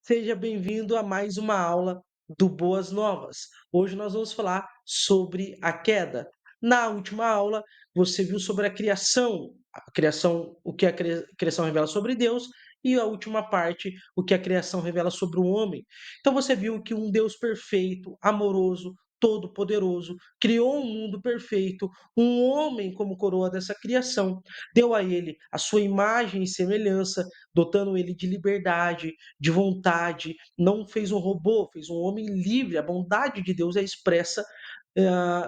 Seja bem-vindo a mais uma aula do Boas Novas. Hoje nós vamos falar sobre a queda. Na última aula, você viu sobre a criação, o que a criação revela sobre Deus, e a última parte, o que a criação revela sobre o homem. Então você viu que um Deus perfeito, amoroso, todo-poderoso, criou um mundo perfeito, um homem como coroa dessa criação, deu a ele a sua imagem e semelhança, dotando ele de liberdade, de vontade, não fez um robô, fez um homem livre. A bondade de Deus é expressa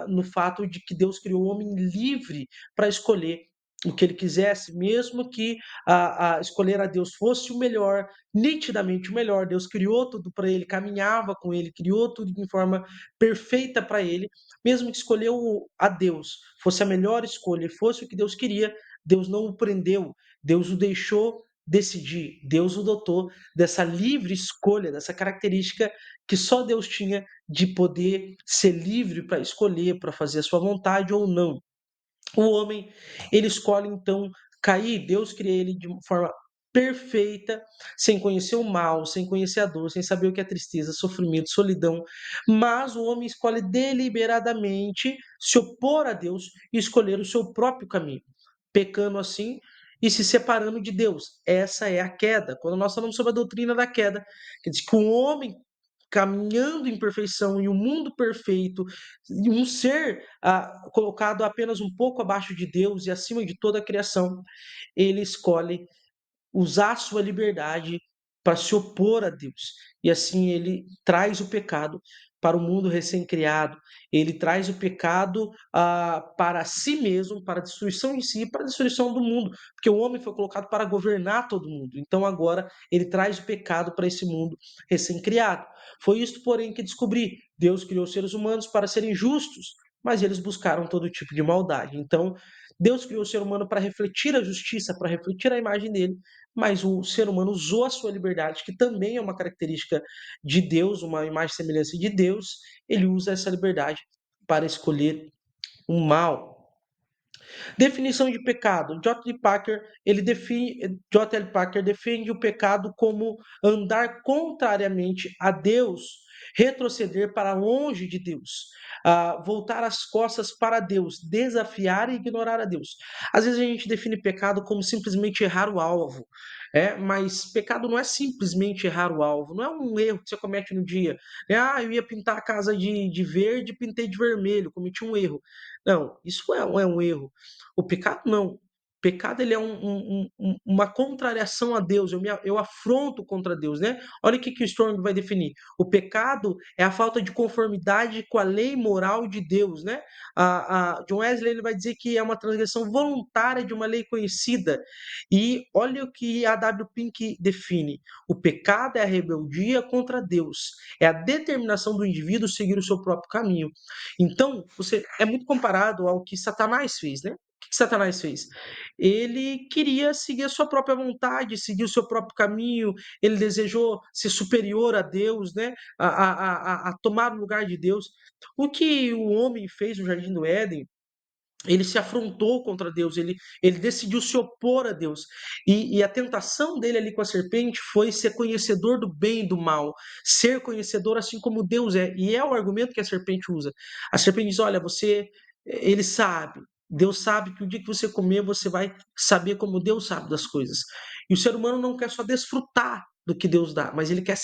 no fato de que Deus criou o homem livre para escolher o que ele quisesse, mesmo que a escolher a Deus fosse o melhor, nitidamente o melhor. Deus criou tudo para ele, caminhava com ele, criou tudo em forma perfeita para ele, mesmo que escolheu a Deus fosse a melhor escolha, fosse o que Deus queria, Deus não o prendeu, Deus o deixou decidir, Deus o dotou dessa livre escolha, dessa característica que só Deus tinha de poder ser livre para escolher, para fazer a sua vontade ou não. O homem, ele escolhe então cair, Deus cria ele de forma perfeita, sem conhecer o mal, sem conhecer a dor, sem saber o que é tristeza, sofrimento, solidão, mas o homem escolhe deliberadamente se opor a Deus e escolher o seu próprio caminho, pecando assim e se separando de Deus. Essa é a queda. Quando nós falamos sobre a doutrina da queda, quer dizer que o homem caminhando em perfeição e um mundo perfeito, e um ser colocado apenas um pouco abaixo de Deus e acima de toda a criação, ele escolhe usar a sua liberdade para se opor a Deus. E assim ele traz o pecado para o mundo recém-criado, ele traz o pecado para si mesmo, para a destruição em si, para a destruição do mundo, porque o homem foi colocado para governar todo mundo. Então agora ele traz o pecado para esse mundo recém-criado. Foi isto, porém, que descobri. Deus criou os seres humanos para serem justos, mas eles buscaram todo tipo de maldade. Então, Deus criou o ser humano para refletir a justiça, para refletir a imagem dele, mas o ser humano usou a sua liberdade, que também é uma característica de Deus, uma imagem e semelhança de Deus, ele usa essa liberdade para escolher o mal. Definição de pecado. J. L. Packer defende o pecado como andar contrariamente a Deus, retroceder para longe de Deus, voltar as costas para Deus, desafiar e ignorar a Deus. Às vezes a gente define pecado como simplesmente errar o alvo, mas pecado não é simplesmente errar o alvo, não é um erro que você comete no dia. Eu ia pintar a casa de verde, pintei de vermelho, cometi um erro. Não, isso é um erro. O pecado não. O pecado ele é uma contrariação a Deus, eu afronto contra Deus, né? Olha o que o Strong vai definir. O pecado é a falta de conformidade com a lei moral de Deus, né? John Wesley ele vai dizer que é uma transgressão voluntária de uma lei conhecida. E olha o que a W. Pink define. O pecado é a rebeldia contra Deus, é a determinação do indivíduo seguir o seu próprio caminho. Então, é muito comparado ao que Satanás fez, né? O que Satanás fez? Ele queria seguir a sua própria vontade, seguir o seu próprio caminho, ele desejou ser superior a Deus, né? A tomar o lugar de Deus. O que o homem fez no Jardim do Éden, ele se afrontou contra Deus, ele decidiu se opor a Deus. E a tentação dele ali com a serpente foi ser conhecedor do bem e do mal, ser conhecedor assim como Deus é. E é o argumento que a serpente usa. A serpente diz: olha, ele sabe. Deus sabe que o dia que você comer, você vai saber como Deus sabe das coisas. E o ser humano não quer só desfrutar do que Deus dá, mas ele quer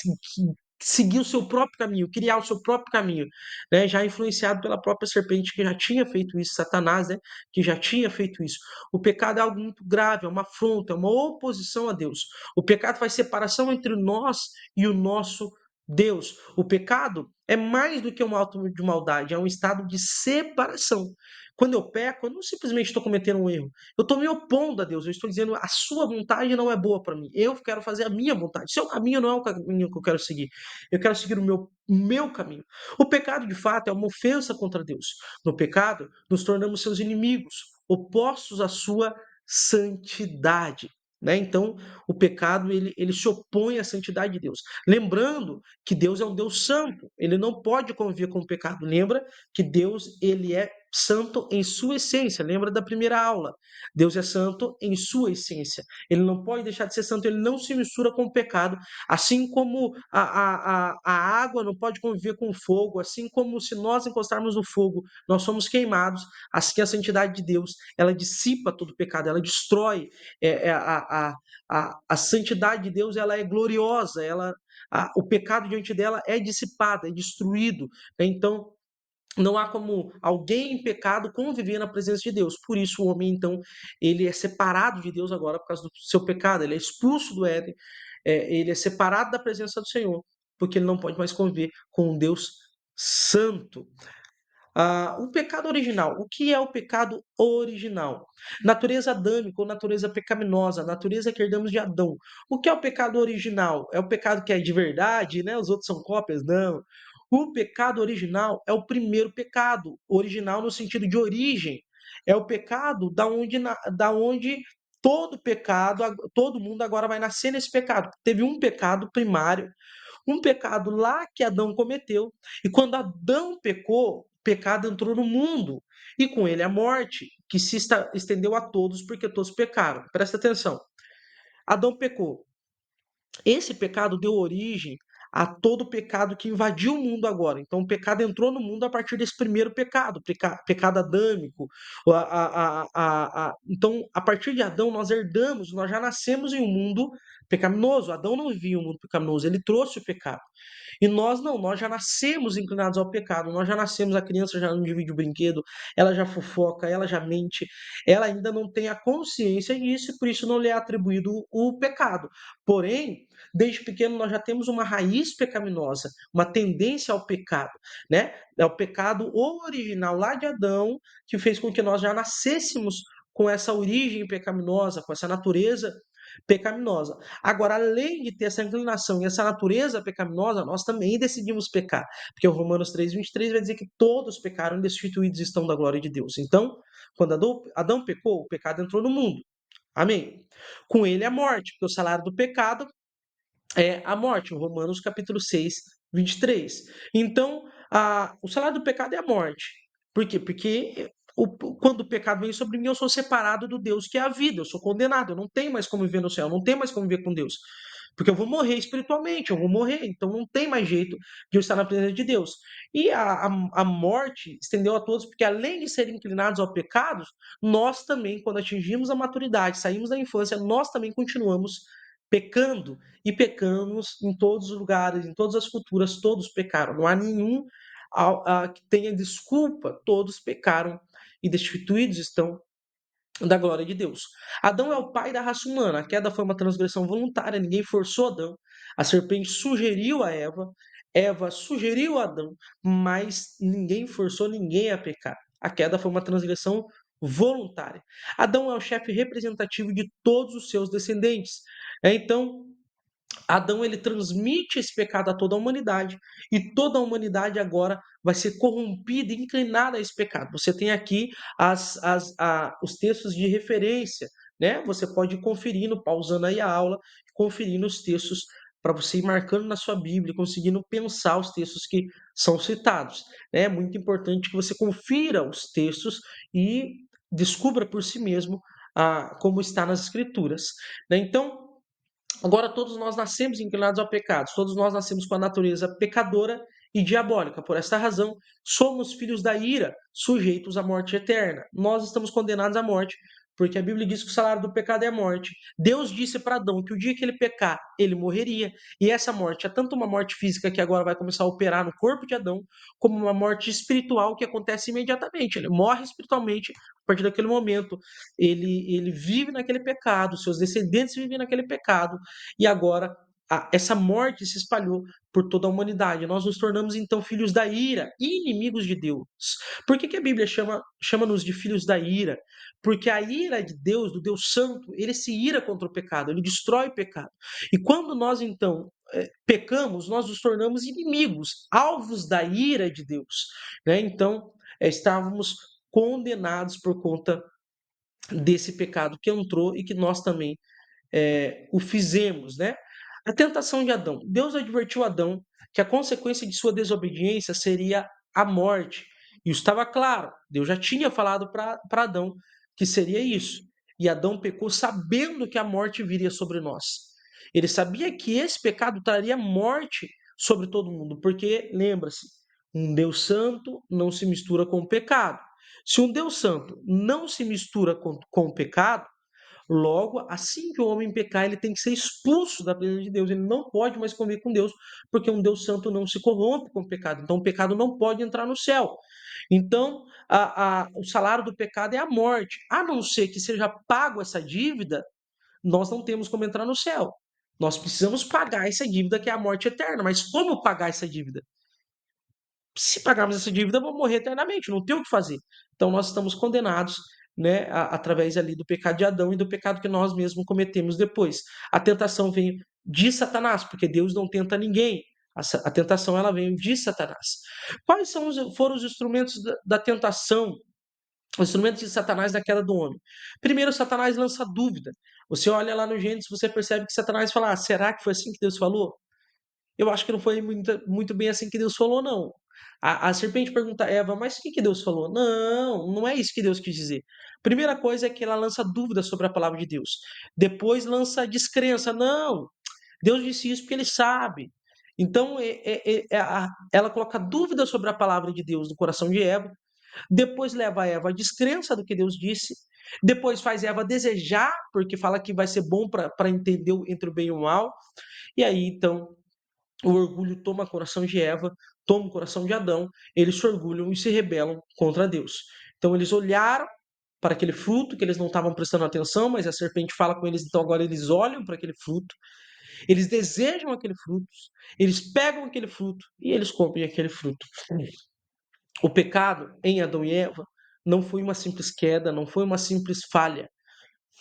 seguir o seu próprio caminho, criar o seu próprio caminho, né? Já influenciado pela própria serpente que já tinha feito isso, Satanás, né? Que já tinha feito isso. O pecado é algo muito grave, é uma afronta, é uma oposição a Deus. O pecado faz separação entre nós e o nosso Deus. O pecado é mais do que um ato de maldade, é um estado de separação. Quando eu peco, eu não simplesmente estou cometendo um erro. Eu estou me opondo a Deus. Eu estou dizendo a sua vontade não é boa para mim. Eu quero fazer a minha vontade. Seu caminho não é o caminho que eu quero seguir. Eu quero seguir o meu caminho. O pecado, de fato, é uma ofensa contra Deus. No pecado, nos tornamos seus inimigos, opostos à sua santidade. Né? Então, o pecado ele se opõe à santidade de Deus. Lembrando que Deus é um Deus santo, ele não pode conviver com o pecado. Lembra que Deus ele é santo em sua essência. Lembra da primeira aula? Deus é santo em sua essência. Ele não pode deixar de ser santo, ele não se mistura com o pecado, assim como a água não pode conviver com o fogo, assim como se nós encostarmos no fogo, nós somos queimados, assim a santidade de Deus, ela dissipa todo o pecado, ela destrói a santidade de Deus, ela é gloriosa, o pecado diante dela é dissipado, é destruído. Então, não há como alguém em pecado conviver na presença de Deus. Por isso, o homem, então, ele é separado de Deus agora por causa do seu pecado. Ele é expulso do Éden. Ele é separado da presença do Senhor, porque ele não pode mais conviver com um Deus santo. O pecado original. O que é o pecado original? Natureza adâmica ou natureza pecaminosa, natureza que herdamos de Adão. O que é o pecado original? É o pecado que é de verdade, né? Os outros são cópias? Não. O pecado original é o primeiro pecado, original no sentido de origem. É o pecado da onde todo pecado, todo mundo agora vai nascer nesse pecado. Teve um pecado primário, um pecado lá que Adão cometeu. E quando Adão pecou, o pecado entrou no mundo. E com ele a morte, que se estendeu a todos, porque todos pecaram. Presta atenção. Adão pecou. Esse pecado deu origem a todo o pecado que invadiu o mundo agora. Então, o pecado entrou no mundo a partir desse primeiro pecado, pecado adâmico. Então, a partir de Adão, nós herdamos, nós já nascemos em um mundo pecaminoso. Adão não vivia um mundo pecaminoso, ele trouxe o pecado. E nós não, nós já nascemos inclinados ao pecado, nós já nascemos, a criança já não divide o brinquedo, ela já fofoca, ela já mente, ela ainda não tem a consciência disso e por isso não lhe é atribuído o pecado. Porém, desde pequeno nós já temos uma raiz pecaminosa, uma tendência ao pecado, né? É o pecado original lá de Adão que fez com que nós já nascêssemos com essa origem pecaminosa, com essa natureza pecaminosa. Agora, além de ter essa inclinação e essa natureza pecaminosa, nós também decidimos pecar. Porque o Romanos 3:23 vai dizer que todos pecaram e destituídos estão da glória de Deus. Então, quando Adão pecou, o pecado entrou no mundo. Amém? Com ele a morte, porque o salário do pecado é a morte. Romanos capítulo 6:23. Então, o salário do pecado é a morte. Por quê? Porque quando o pecado vem sobre mim, eu sou separado do Deus que é a vida, eu sou condenado, eu não tenho mais como viver no céu, eu não tenho mais como viver com Deus. Porque eu vou morrer espiritualmente, eu vou morrer, então não tem mais jeito de eu estar na presença de Deus. E a morte estendeu a todos, porque além de serem inclinados ao pecado, nós também, quando atingimos a maturidade, saímos da infância, nós também continuamos pecando e pecamos em todos os lugares, em todas as culturas, todos pecaram. Não há nenhum que tenha desculpa, todos pecaram e destituídos estão da glória de Deus. Adão é o pai da raça humana. A queda foi uma transgressão voluntária, ninguém forçou Adão. A serpente sugeriu a Eva, Eva sugeriu a Adão, mas ninguém forçou ninguém a pecar. A queda foi uma transgressão voluntária. Adão é o chefe representativo de todos os seus descendentes. Então, Adão ele transmite esse pecado a toda a humanidade e toda a humanidade agora vai ser corrompida e inclinada a esse pecado. Você tem aqui os textos de referência, né? Você pode ir conferindo, pausando aí a aula, conferindo os textos para você ir marcando na sua Bíblia, conseguindo pensar os textos que são citados. É muito importante que você confira os textos e descubra por si mesmo como está nas Escrituras. Né? Então, agora, todos nós nascemos inclinados ao pecado, todos nós nascemos com a natureza pecadora e diabólica. Por esta razão, somos filhos da ira, sujeitos à morte eterna. Nós estamos condenados à morte, porque a Bíblia diz que o salário do pecado é a morte. Deus disse para Adão que o dia que ele pecar, ele morreria. E essa morte é tanto uma morte física que agora vai começar a operar no corpo de Adão, como uma morte espiritual que acontece imediatamente. Ele morre espiritualmente a partir daquele momento. Ele vive naquele pecado, seus descendentes vivem naquele pecado e agora essa morte se espalhou por toda a humanidade. Nós nos tornamos então filhos da ira, inimigos de Deus. Por que a Bíblia chama-nos de filhos da ira? Porque a ira de Deus, do Deus Santo, ele se ira contra o pecado, ele destrói o pecado. E quando nós então pecamos, nós nos tornamos inimigos, alvos da ira de Deus. Né? Então, estávamos condenados por conta desse pecado que entrou e que nós também o fizemos, né? A tentação de Adão. Deus advertiu Adão que a consequência de sua desobediência seria a morte. Isso estava claro. Deus já tinha falado para Adão que seria isso. E Adão pecou sabendo que a morte viria sobre nós. Ele sabia que esse pecado traria morte sobre todo mundo, porque lembra-se, um Deus santo não se mistura com o pecado. Se um Deus santo não se mistura com o pecado, logo, assim que o homem pecar, ele tem que ser expulso da presença de Deus. Ele não pode mais conviver com Deus, porque um Deus santo não se corrompe com o pecado. Então, o pecado não pode entrar no céu. Então, o salário do pecado é a morte. A não ser que seja pago essa dívida, nós não temos como entrar no céu. Nós precisamos pagar essa dívida, que é a morte eterna. Mas como pagar essa dívida? Se pagarmos essa dívida, vamos morrer eternamente, não tem o que fazer. Então nós estamos condenados, né, através ali do pecado de Adão e do pecado que nós mesmos cometemos depois. A tentação veio de Satanás, porque Deus não tenta ninguém. A tentação ela veio de Satanás. Quais foram os instrumentos da tentação, os instrumentos de Satanás na queda do homem? Primeiro, Satanás lança dúvida. Você olha lá no Gênesis, você percebe que Satanás fala: será que foi assim que Deus falou? Eu acho que não foi muito bem assim que Deus falou, não. A serpente pergunta a Eva, mas o que Deus falou? Não, não é isso que Deus quis dizer. Primeira coisa é que ela lança dúvida sobre a palavra de Deus. Depois lança descrença. Não, Deus disse isso porque ele sabe. Então, ela coloca dúvida sobre a palavra de Deus no coração de Eva. Depois leva a Eva à descrença do que Deus disse. Depois faz Eva desejar, porque fala que vai ser bom para entender entre o bem e o mal. E aí, então, o orgulho toma o coração de Eva, toma o coração de Adão, eles se orgulham e se rebelam contra Deus. Então eles olharam para aquele fruto que eles não estavam prestando atenção, mas a serpente fala com eles, então agora eles olham para aquele fruto, eles desejam aquele fruto, eles pegam aquele fruto e eles comem aquele fruto. O pecado em Adão e Eva não foi uma simples queda, não foi uma simples falha,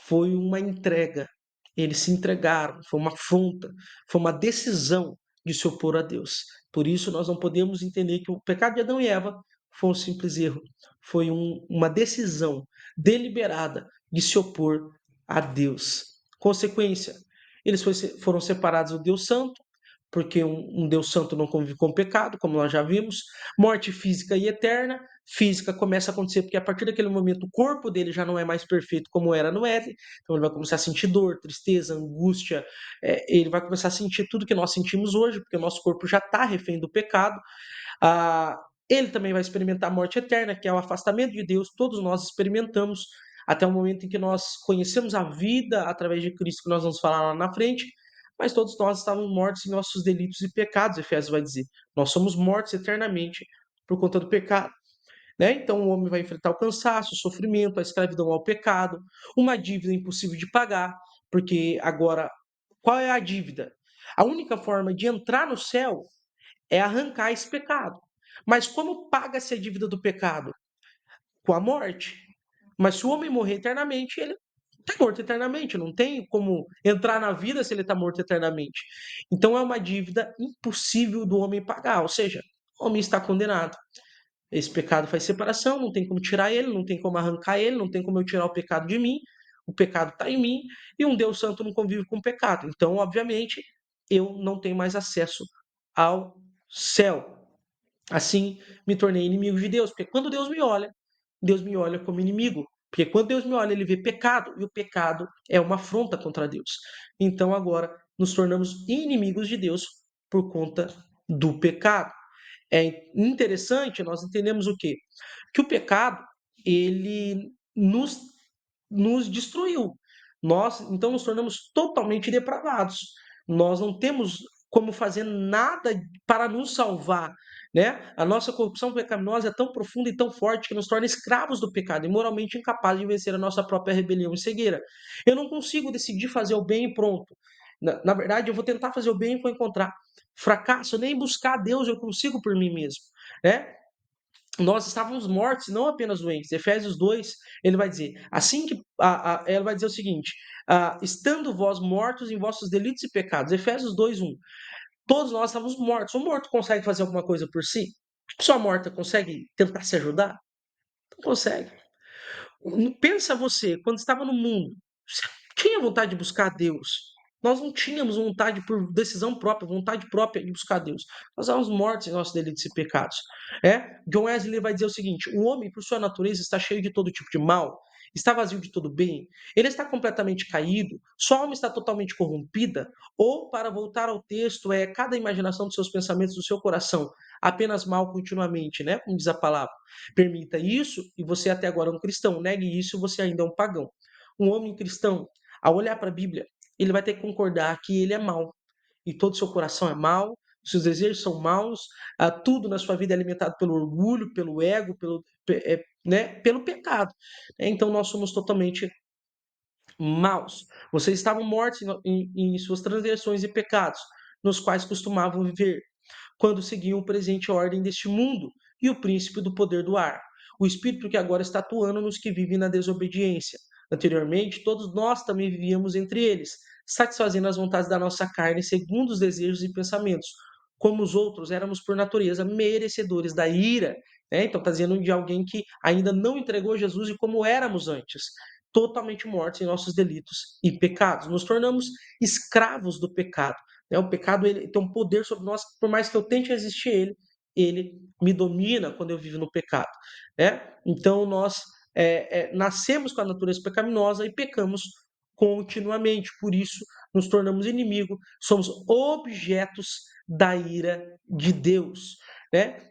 foi uma entrega. Eles se entregaram, foi uma afronta, foi uma decisão de se opor a Deus. Por isso, nós não podemos entender que o pecado de Adão e Eva foi um simples erro, foi uma decisão deliberada de se opor a Deus. Consequência, eles foram separados do Deus Santo, porque um Deus Santo não convive com o pecado, como nós já vimos. Morte física e eterna. Física começa a acontecer porque a partir daquele momento o corpo dele já não é mais perfeito como era no Éden. Então ele vai começar a sentir dor, tristeza, angústia. Ele vai começar a sentir tudo que nós sentimos hoje, porque o nosso corpo já está refém do pecado. Ah, ele também vai experimentar a morte eterna, que é o afastamento de Deus. Todos nós experimentamos até o momento em que nós conhecemos a vida através de Cristo, que nós vamos falar lá na frente. Mas todos nós estávamos mortos em nossos delitos e pecados, Efésios vai dizer. Nós somos mortos eternamente por conta do pecado. Né? Então o homem vai enfrentar o cansaço, o sofrimento, a escravidão ao pecado, uma dívida impossível de pagar, porque agora, qual é a dívida? A única forma de entrar no céu é arrancar esse pecado. Mas como paga-se a dívida do pecado? Com a morte. Mas se o homem morrer eternamente, ele está morto eternamente. Não tem como entrar na vida se ele está morto eternamente. Então é uma dívida impossível do homem pagar. Ou seja, o homem está condenado. Esse pecado faz separação, não tem como tirar ele, não tem como arrancar ele, não tem como eu tirar o pecado de mim. O pecado está em mim e um Deus Santo não convive com o pecado. Então, obviamente, eu não tenho mais acesso ao céu. Assim, me tornei inimigo de Deus, porque quando Deus me olha como inimigo. Porque quando Deus me olha, ele vê pecado, e o pecado é uma afronta contra Deus. Então agora nos tornamos inimigos de Deus por conta do pecado. É interessante, nós entendemos o quê? Que o pecado, ele nos destruiu. Nós, então, nos tornamos totalmente depravados. Nós não temos como fazer nada para nos salvar, né? A nossa corrupção pecaminosa é tão profunda e tão forte que nos torna escravos do pecado e moralmente incapazes de vencer a nossa própria rebelião e cegueira. Eu não consigo decidir fazer o bem e pronto. Na verdade, eu vou tentar fazer o bem e vou encontrar fracasso, nem buscar Deus eu consigo por mim mesmo, né? Nós estávamos mortos, não apenas doentes. Efésios 2, ele vai dizer, assim que ele vai dizer o seguinte: estando vós mortos em vossos delitos e pecados. Efésios 2:1. Todos nós estávamos mortos. O morto consegue fazer alguma coisa por si? A pessoa morta consegue tentar se ajudar? Não consegue. Pensa você, quando estava no mundo, você tinha vontade de buscar Deus. Nós não tínhamos vontade por decisão própria, vontade própria de buscar Deus. Nós éramos mortos em nossos delitos e pecados. John Wesley vai dizer o seguinte: o homem, por sua natureza, está cheio de todo tipo de mal, está vazio de todo bem, ele está completamente caído, sua alma está totalmente corrompida, ou, para voltar ao texto, é cada imaginação dos seus pensamentos, do seu coração, apenas mal continuamente, né? Como diz a palavra. Permita isso e você até agora é um cristão. Negue isso e você ainda é um pagão. Um homem cristão, ao olhar para a Bíblia, ele vai ter que concordar que ele é mau. E todo o seu coração é mau, seus desejos são maus, tudo na sua vida é alimentado pelo orgulho, pelo ego, pelo pecado. Então nós somos totalmente maus. Vocês estavam mortos em suas transgressões e pecados, nos quais costumavam viver quando seguiam o presente ordem deste mundo e o príncipe do poder do ar, o espírito que agora está atuando nos que vivem na desobediência. Anteriormente, todos nós também vivíamos entre eles, satisfazendo as vontades da nossa carne segundo os desejos e pensamentos. Como os outros, éramos por natureza merecedores da ira. Então, está dizendo de alguém que ainda não entregou Jesus e como éramos antes, totalmente mortos em nossos delitos e pecados. Nos tornamos escravos do pecado. O pecado ele tem um poder sobre nós, por mais que eu tente resistir ele me domina quando eu vivo no pecado. Então nós nascemos com a natureza pecaminosa e pecamos continuamente. Por isso nos tornamos inimigos, somos objetos da ira de Deus.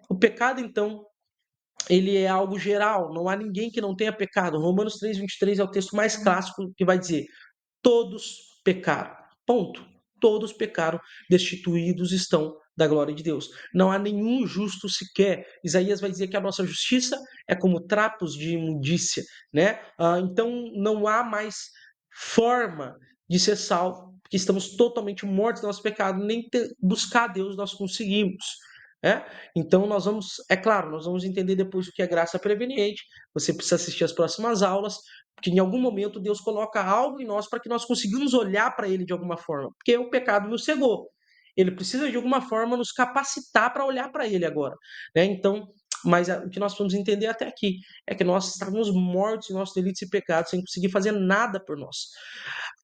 O pecado, então, ele é algo geral, não há ninguém que não tenha pecado. Romanos 3:23 é o texto mais clássico que vai dizer: todos pecaram. Ponto. Todos pecaram, destituídos estão da glória de Deus. Não há nenhum justo sequer. Isaías vai dizer que a nossa justiça é como trapos de imundícia, né? Então não há mais forma de ser salvo, porque estamos totalmente mortos no nosso pecado, nem buscar a Deus nós conseguimos. Então nós vamos, é claro, nós vamos entender depois o que é graça preveniente. Você precisa assistir as próximas aulas, porque em algum momento Deus coloca algo em nós para que nós consigamos olhar para ele de alguma forma, porque o pecado nos cegou. Ele precisa de alguma forma nos capacitar para olhar para ele agora, Então, mas o que nós vamos entender até aqui é que nós estávamos mortos em nossos delitos e pecados, sem conseguir fazer nada por nós.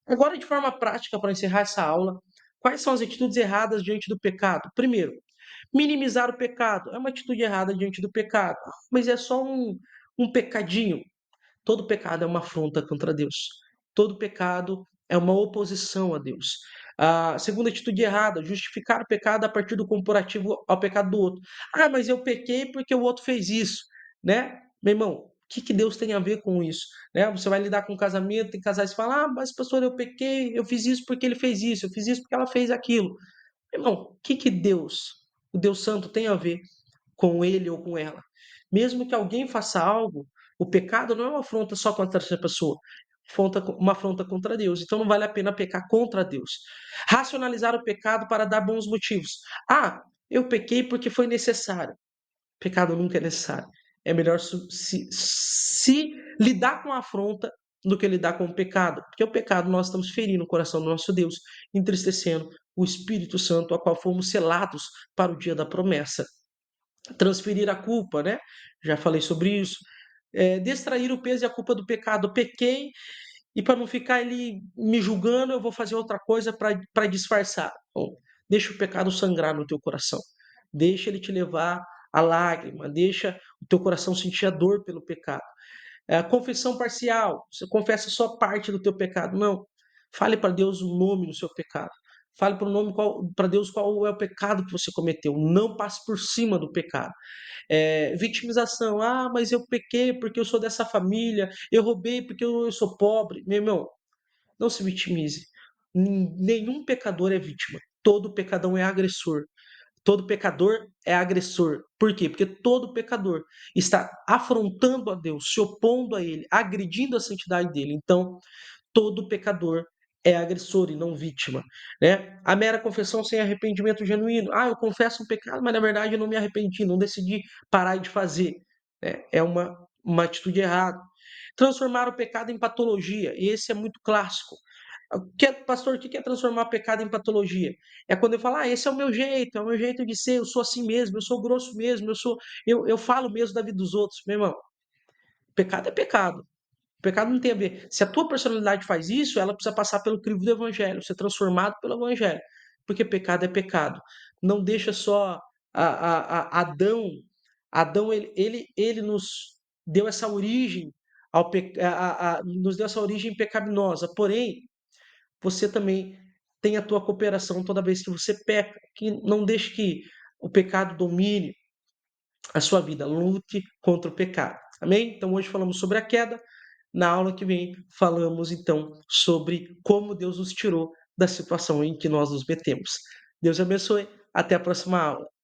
Agora, de forma prática, para encerrar essa aula, quais são as atitudes erradas diante do pecado? Primeiro, minimizar o pecado. É uma atitude errada diante do pecado. Mas é só um pecadinho. Todo pecado é uma afronta contra Deus. Todo pecado é uma oposição a Deus. A segunda atitude errada, justificar o pecado a partir do comparativo ao pecado do outro. Ah, mas eu pequei porque o outro fez isso, Meu irmão, o que Deus tem a ver com isso? Você vai lidar com um casamento, tem casais que falam, mas pastor, eu pequei, eu fiz isso porque ele fez isso, eu fiz isso porque ela fez aquilo. Meu irmão, o que Deus, o Deus Santo, tem a ver com ele ou com ela? Mesmo que alguém faça algo, o pecado não é uma afronta só contra essa pessoa, uma afronta contra Deus. Então não vale a pena pecar contra Deus. Racionalizar o pecado para dar bons motivos. Ah, eu pequei porque foi necessário. Pecado nunca é necessário. É melhor se lidar com a afronta do que lidar com o pecado. Porque o pecado nós estamos ferindo o coração do nosso Deus, entristecendo o Espírito Santo, a qual fomos selados para o dia da promessa. Transferir a culpa, Já falei sobre isso. Distrair o peso e a culpa do pecado. Pequei e para não ficar ele me julgando, eu vou fazer outra coisa para disfarçar. Bom, deixa o pecado sangrar no teu coração. Deixa ele te levar à lágrima. Deixa o teu coração sentir a dor pelo pecado. Confissão parcial. Você confessa só parte do teu pecado. Não. Fale para Deus o nome do seu pecado. Fale para Deus qual é o pecado que você cometeu. Não passe por cima do pecado. Vitimização. Ah, mas eu pequei porque eu sou dessa família. Eu roubei porque eu sou pobre. Meu irmão, não se vitimize. Nenhum pecador é vítima. Todo pecadão é agressor. Todo pecador é agressor. Por quê? Porque todo pecador está afrontando a Deus, se opondo a Ele, agredindo a santidade dele. Então, todo pecador é agressor e não vítima, A mera confissão sem arrependimento genuíno. Ah, eu confesso um pecado, mas na verdade eu não me arrependi, não decidi parar de fazer, É uma atitude errada. Transformar o pecado em patologia. Esse é muito clássico. Pastor, o que é transformar pecado em patologia? É quando eu falo, esse é o meu jeito de ser, eu sou assim mesmo, eu sou grosso mesmo, eu falo mesmo da vida dos outros. Meu irmão, pecado é pecado. O pecado não tem a ver. Se a tua personalidade faz isso, ela precisa passar pelo crivo do evangelho, ser transformado pelo evangelho, porque pecado é pecado. Não deixa só Adão. Adão ele nos deu essa origem nos deu essa origem pecaminosa. Porém, você também tem a tua cooperação toda vez que você peca, que não deixe que o pecado domine a sua vida, lute contra o pecado. Amém? Então hoje falamos sobre a queda. Na aula que vem falamos então sobre como Deus nos tirou da situação em que nós nos metemos. Deus abençoe. Até a próxima aula.